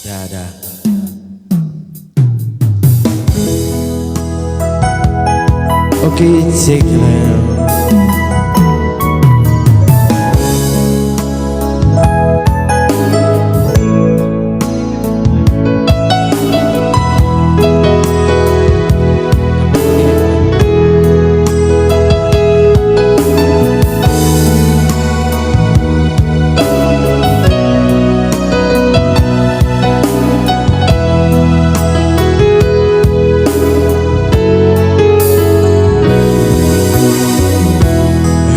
Ada. Oke, cek now.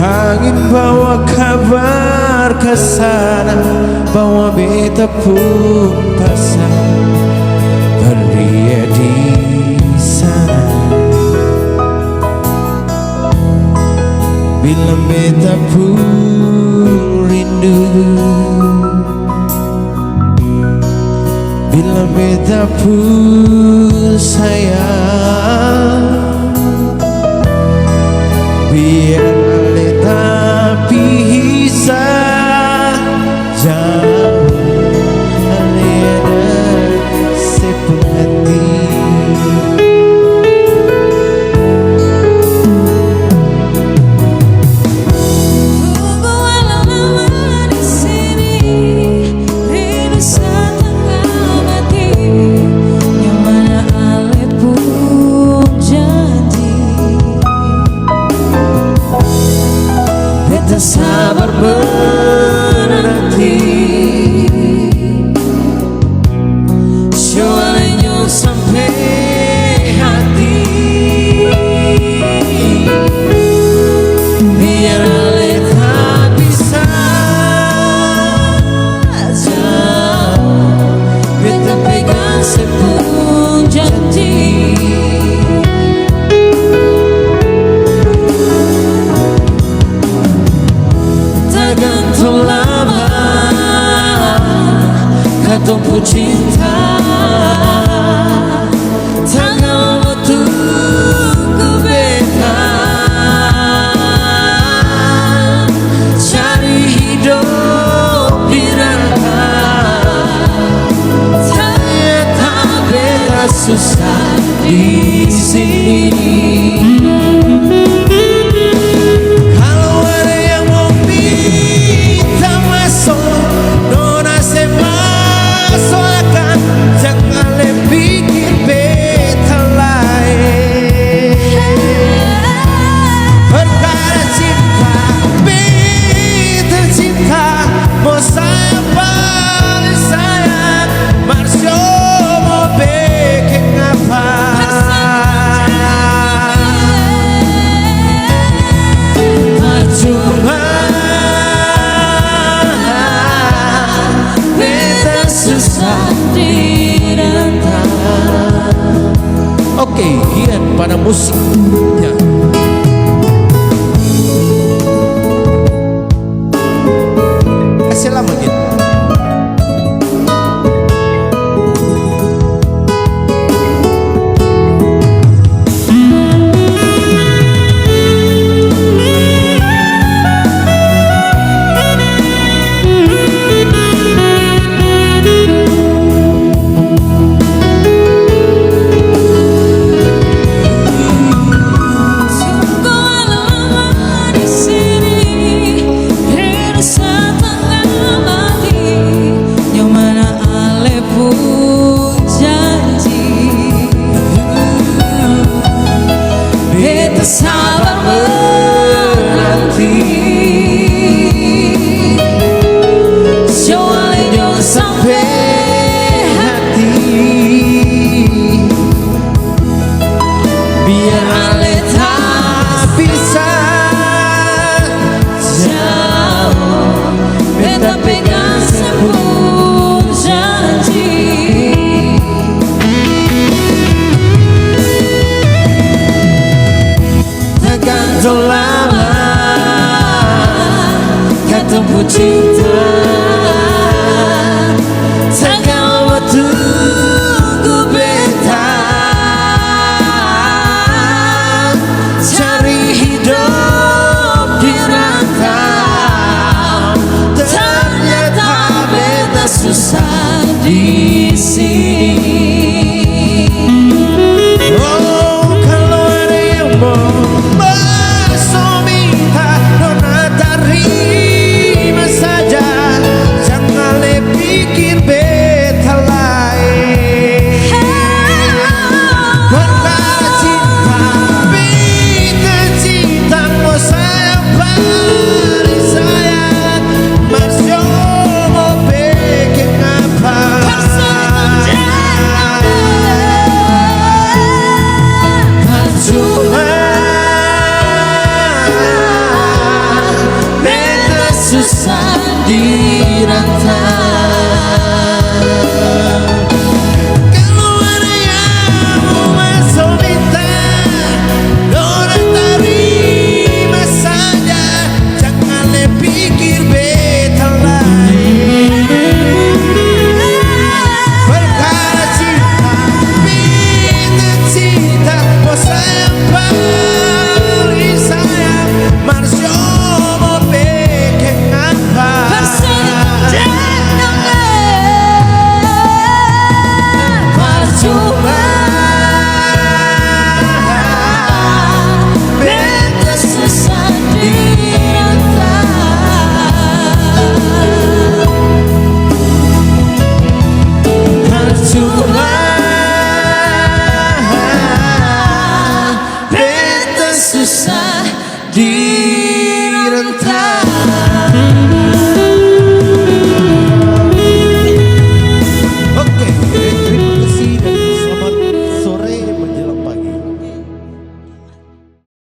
Angin bawa kabar ke sana, bawa beta pun pasang beria di sana. Bila beta pun rindu, bila beta pun sayang, biar tapi bisa jauh aliena sepenghati. Tunggu lama-lama di sini, rindu setengah mati, yang mana ale pun janji. Beta sabar menanti, soalnya sampai hati, biar ale tak bisa jauh. Beta pegang sepun janji. Gantung lama katong cinta, tanggal waktu ku beta cari hidup di rangka. Ternyata beta susah di sini. Oke, Gian pada musiknya. Kasih lama gitu. susah di sini.